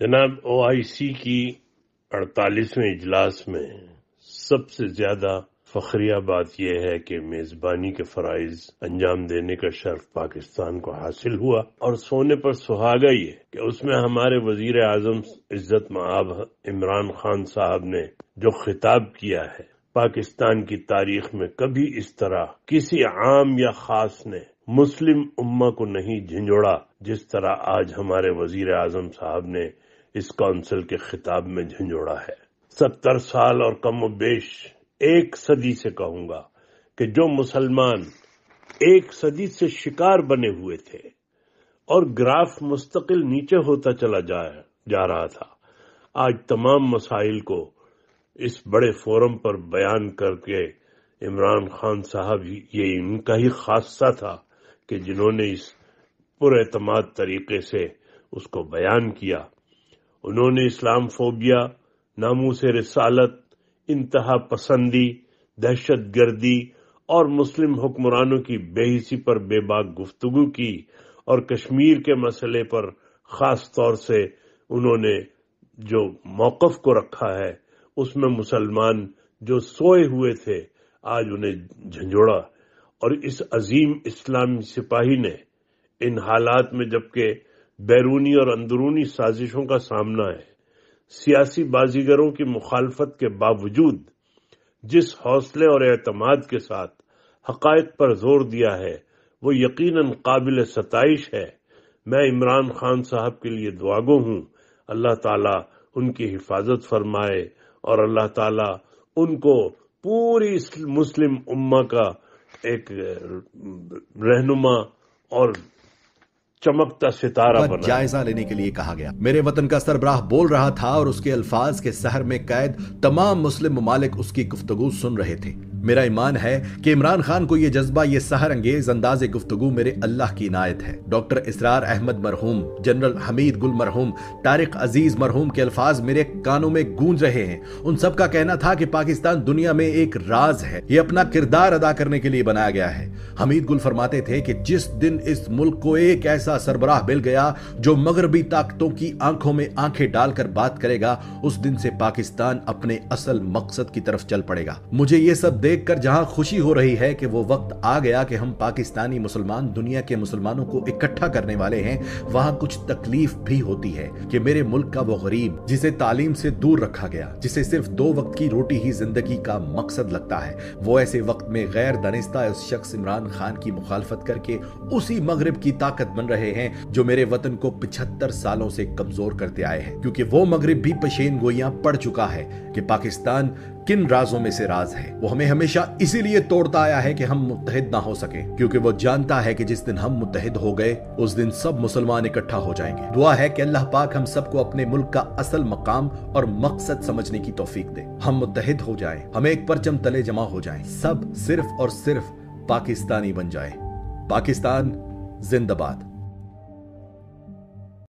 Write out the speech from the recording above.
جناب OIC کی 48ویں اجلاس میں سب سے زیادہ فخریہ بات یہ ہے کہ میزبانی کے فرائض انجام دینے کا شرف پاکستان کو حاصل ہوا، اور سونے پر سہاگا یہ کہ اس میں ہمارے وزیر اعظم عزت مآب عمران خان صاحب نے جو خطاب کیا ہے، پاکستان کی تاریخ میں کبھی اس طرح کسی عام یا خاص نے مسلم امہ کو نہیں جھنجھوڑا جس طرح آج ہمارے وزیر اعظم صاحب نے اس کونسل کے خطاب میں جھنجھوڑا ہے۔ 70 سال اور کم و بیش ایک صدی سے کہوں گا کہ جو مسلمان ایک صدی سے شکار بنے ہوئے تھے اور گراف مستقل نیچے ہوتا چلا جا رہا تھا، آج تمام مسائل کو اس بڑے فورم پر بیان کر کے عمران خان صاحب یہ ان کا ہی خاصہ تھا کہ جنہوں نے اس پر اعتماد طریقے سے اس کو بیان کیا۔ انہوں نے اسلام فوبیا، ناموس رسالت، انتہا پسندی، دہشت گردی اور مسلم حکمرانوں کی بے حسی پر بے باک گفتگو کی، اور کشمیر کے مسئلے پر خاص طور سے انہوں نے جو موقف کو رکھا ہے اس میں مسلمان جو سوئے ہوئے تھے آج انہیں جھنجھوڑا۔ اور اس عظیم اسلامی سپاہی نے ان حالات میں جبکہ بیرونی اور اندرونی سازشوں کا سامنا ہے، سیاسی بازیگروں کی مخالفت کے باوجود جس حوصلے اور اعتماد کے ساتھ حقائق پر زور دیا ہے وہ یقیناً قابل ستائش ہے۔ میں عمران خان صاحب کے لیے دعاگو ہوں، اللہ تعالیٰ ان کی حفاظت فرمائے اور اللہ تعالیٰ ان کو پوری مسلم امہ کا ایک رہنما اور چمکتا ستارہ بنا۔ جائزہ لینے کے لیے کہا گیا۔ میرے وطن کا سربراہ بول رہا تھا اور اس کے الفاظ کے سحر میں قید تمام مسلم ممالک اس کی گفتگو سن رہے تھے۔ میرا ایمان ہے کہ عمران خان کو یہ جذبہ، یہ سحر انگیز انداز گفتگو میرے اللہ کی عنایت ہے۔ ڈاکٹر اسرار احمد مرحوم، جنرل حمید گل مرحوم، طارق عزیز مرحوم کے الفاظ میرے کانوں میں گونج رہے ہیں۔ ان سب کا کہنا تھا کہ پاکستان دنیا میں ایک راز ہے، یہ اپنا کردار ادا کرنے کے لیے بنایا گیا ہے۔ حمید گل فرماتے تھے کہ جس دن اس ملک کو ایک ایسا سربراہ مل گیا جو مغربی طاقتوں کی آنکھوں میں آنکھیں ڈال کر بات کرے گا، اس دن سے پاکستان اپنے اصل مقصد کی طرف چل پڑے گا۔ مجھے یہ سب دیکھ کر جہاں خوشی ہو رہی ہے کہ وہ وقت آ گیا کہ ہم پاکستانی مسلمان دنیا کے مسلمانوں کو اکٹھا کرنے والے ہیں، وہاں کچھ تکلیف بھی ہوتی ہے کہ میرے ملک کا وہ غریب جسے تعلیم سے دور رکھا گیا، جسے صرف 2 وقت کی روٹی ہی زندگی کا مقصد لگتا ہے، وہ ایسے وقت میں غیر دانستہ اس شخص عمران خان کی مخالفت کر کے اسی مغرب کی طاقت بن رہے ہیں جو میرے وطن کو 75 سالوں سے کمزور کرتے آئے ہیں، کیونکہ وہ مغرب بھی پشین گوئیاں پڑ چکا ہے کہ پاکستان کن رازوں میں سے راز ہے۔ وہ ہمیں ہمیشہ اسی لیے توڑتا آیا ہے کہ ہم متحد نہ ہو سکیں، کیونکہ وہ جانتا ہے کہ جس دن ہم متحد ہو گئے اس دن سب مسلمان اکٹھا ہو جائیں گے۔ دعا ہے کہ اللہ پاک ہم سب کو اپنے ملک کا اصل مقام اور مقصد سمجھنے کی توفیق دے، ہم متحد ہو جائیں، ہم ایک پرچم تلے جمع ہو جائیں، سب صرف اور صرف پاکستانی بن جائیں۔ پاکستان زندہ باد۔